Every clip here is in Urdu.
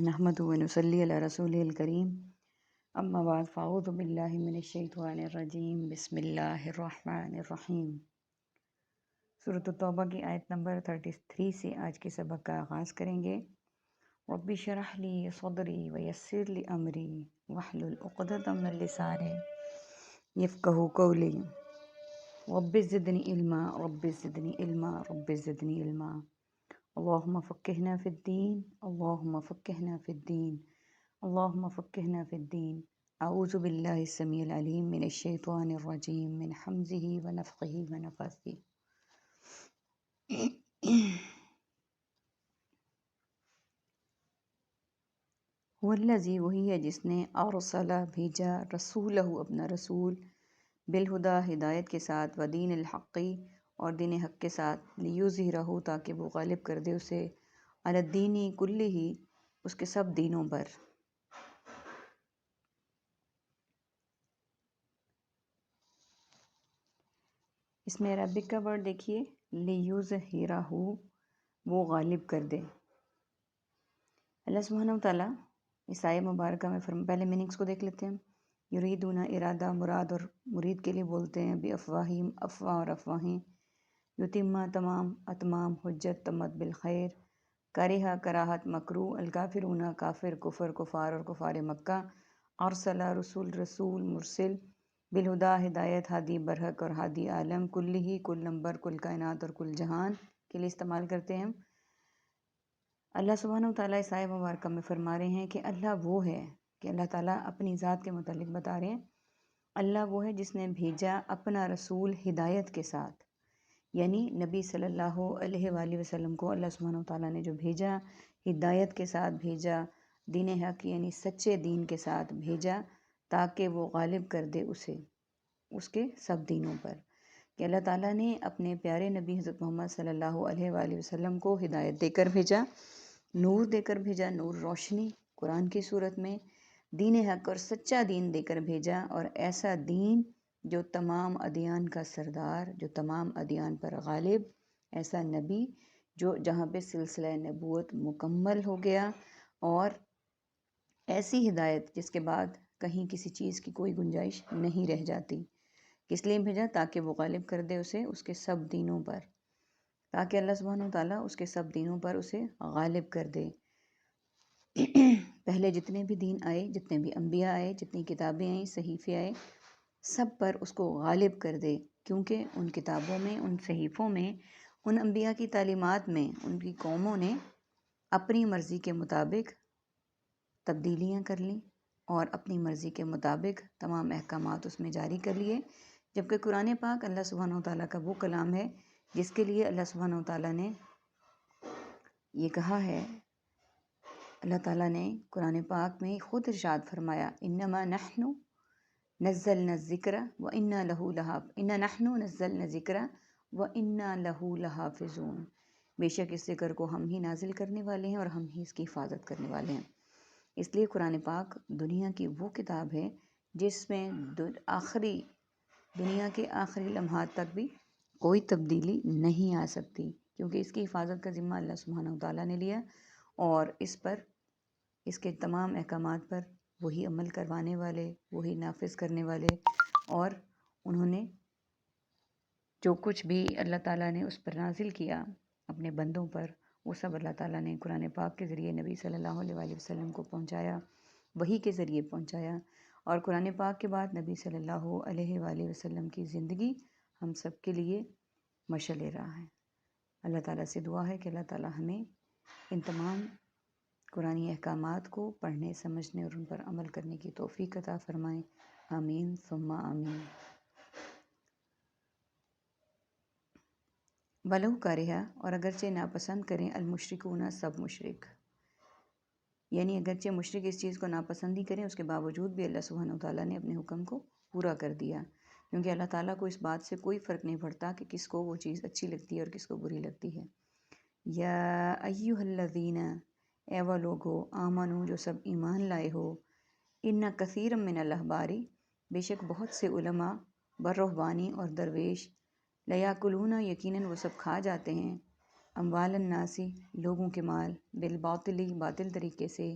نحمدہ و نصلی علی رسولہ الکریم اما بعد فاعوذ باللہ من الشیطان الرجیم بسم اللہ الرحمن الرحیم۔ سورۃ التوبہ کی آیت نمبر 33 سے آج کے سبق کا آغاز کریں گے۔ رب اشرح لی صدری ویسر لی امری واحلل عقدۃ من لسانی یفقہوا قولی رب زدنی علما رب زدنی علما رب زدنی علما اللہم فقہنا فی الدین اللہم فقہنا فی الدین اللہم فقہنا فی الدین۔ اعوذ باللہ السمیع العلیم من الشیطان الرجیم من حمزہ ونفخہ ونفثہ۔ والذی وہی ہے جس نے ارسل بھیجا رسولہ اپنا رسول بالہدیٰ ہدایت کے ساتھ ودین الحق اور دین حق کے ساتھ لیظہرہ تاکہ وہ غالب کر دے اسے علی الدین کلہ اس کے سب دینوں پر۔ اس میں عربک کا ورڈ دیکھیے لیظہرہ، وہ غالب کر دے۔ اللہ سبحانہ وتعالیٰ اس آیہ مبارکہ میں پہلے میننگس کو دیکھ لیتے ہیں۔ یریدون ارادہ مراد اور مرید کے لیے بولتے ہیں، بافواہہم افواہ اور افواہیں، یتم تمام اتمام، حجت تمت بالخیر، کرہ کراہت مکروہ، الکافرون کافر کفر کفار اور کفار مکہ، ارسل رسول رسول مرسل، بالہدیٰ ہدایت، ہادی برحق اور ہادی عالم، کلہ کل نمبر کل کائنات اور کل جہان کے لیے استعمال کرتے ہیں۔ اللہ سبحانہ وتعالیٰ اس آیہ مبارکہ میں فرما رہے ہیں کہ اللہ وہ ہے، کہ اللہ تعالیٰ اپنی ذات کے متعلق بتا رہے ہیں، اللہ وہ ہے جس نے بھیجا اپنا رسول ہدایت کے ساتھ، یعنی نبی صلی اللہ علیہ وآلہ وسلم کو اللہ سبحانہ وتعالیٰ نے جو بھیجا ہدایت کے ساتھ بھیجا، دین حق یعنی سچے دین کے ساتھ بھیجا تاکہ وہ غالب کر دے اسے اس کے سب دینوں پر۔ کہ اللہ تعالیٰ نے اپنے پیارے نبی حضرت محمد صلی اللہ علیہ وآلہ وسلم کو ہدایت دے کر بھیجا، نور دے کر بھیجا، نور روشنی قرآن کی صورت میں، دین حق اور سچا دین دے کر بھیجا، اور ایسا دین جو تمام ادیان کا سردار، جو تمام ادیان پر غالب، ایسا نبی جو جہاں پہ سلسلہ نبوت مکمل ہو گیا، اور ایسی ہدایت جس کے بعد کہیں کسی چیز کی کوئی گنجائش نہیں رہ جاتی۔ کس لیے بھیجا؟ تاکہ وہ غالب کر دے اسے اس کے سب دینوں پر، تاکہ اللہ سبحانہ وتعالیٰ اس کے سب دینوں پر اسے غالب کر دے۔ پہلے جتنے بھی دین آئے، جتنے بھی انبیاء آئے، جتنی کتابیں آئیں، صحیفے آئے، سب پر اس کو غالب کر دے، کیونکہ ان کتابوں میں، ان صحیفوں میں، ان انبیاء کی تعلیمات میں ان کی قوموں نے اپنی مرضی کے مطابق تبدیلیاں کر لیں اور اپنی مرضی کے مطابق تمام احکامات اس میں جاری کر لیے، جبکہ قرآن پاک اللہ سبحانہ وتعالیٰ کا وہ کلام ہے جس کے لیے اللہ سبحانہ وتعالیٰ نے یہ کہا ہے، اللہ تعالیٰ نے قرآن پاک میں خود ارشاد فرمایا، انما نحن نزلنا الذکر وانا لہ انا نحن نزلنا الذکر وانا لہ لحافظون، بے شک اس ذکر کو ہم ہی نازل کرنے والے ہیں اور ہم ہی اس کی حفاظت کرنے والے ہیں۔ اس لیے قرآن پاک دنیا کی وہ کتاب ہے جس میں دنیا کے آخری لمحات تک بھی کوئی تبدیلی نہیں آ سکتی، کیونکہ اس کی حفاظت کا ذمہ اللہ سبحانہ وتعالیٰ نے لیا، اور اس پر، اس کے تمام احکامات پر وہی عمل کروانے والے، وہی نافذ کرنے والے، اور انہوں نے جو کچھ بھی اللہ تعالیٰ نے اس پر نازل کیا اپنے بندوں پر، وہ سب اللہ تعالیٰ نے قرآن پاک کے ذریعے نبی صلی اللہ علیہ وآلہ وسلم کو پہنچایا، وحی کے ذریعے پہنچایا، اور قرآن پاک کے بعد نبی صلی اللہ علیہ وآلہ وسلم کی زندگی ہم سب کے لیے مشعل راہ ہے۔ اللہ تعالیٰ سے دعا ہے کہ اللہ تعالیٰ ہمیں ان تمام قرآنی احکامات کو پڑھنے، سمجھنے اور ان پر عمل کرنے کی توفیق عطا فرمائیں، آمین ثم آمین۔ وَلَوْ كَرِهَ، اور اگرچہ ناپسند کریں، المشرکون سب مشرک، یعنی اگرچہ مشرک اس چیز کو ناپسند ہی کریں، اس کے باوجود بھی اللہ سبحانہ وتعالیٰ نے اپنے حکم کو پورا کر دیا، کیونکہ اللہ تعالیٰ کو اس بات سے کوئی فرق نہیں پڑتا کہ کس کو وہ چیز اچھی لگتی ہے اور کس کو بری لگتی ہے۔ یا ایھا الذین، اے وہ لوگو، آمنو جو سب ایمان لائے ہو، ان کثیر من الاحبار، بے شک بہت سے علماء، برہبانی اور درویش، لیاکلون یقیناً وہ سب کھا جاتے ہیں، اموال الناسی لوگوں کے مال، بالباطل باطل طریقے سے،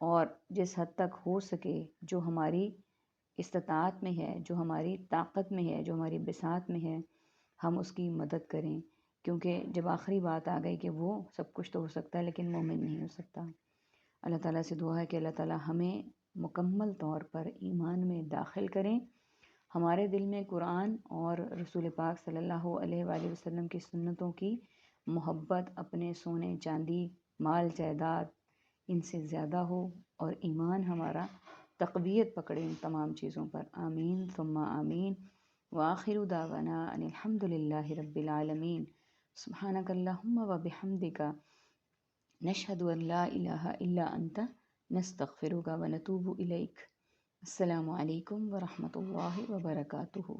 اور جس حد تک ہو سکے جو ہماری استطاعت میں ہے، جو ہماری طاقت میں ہے، جو ہماری بساط میں ہے، ہم اس کی مدد کریں، کیونکہ جب آخری بات آ گئی کہ وہ سب کچھ تو ہو سکتا ہے لیکن مومن نہیں ہو سکتا۔ اللہ تعالیٰ سے دعا ہے کہ اللہ تعالیٰ ہمیں مکمل طور پر ایمان میں داخل کریں، ہمارے دل میں قرآن اور رسول پاک صلی اللہ علیہ وآلہ وسلم کی سنتوں کی محبت اپنے سونے چاندی مال جائیداد ان سے زیادہ ہو، اور ایمان ہمارا تقویت پکڑے ان تمام چیزوں پر۔ آمین ثم آمین۔ وآخر دعوانا ان الحمد للہ رب العالمین۔ سبحانک اللہم و بحمدک، نشہد ان لا الہ الا انت، نستغفرک و نتوب الیک۔ السلام علیکم ورحمۃ اللہ وبرکاتہ۔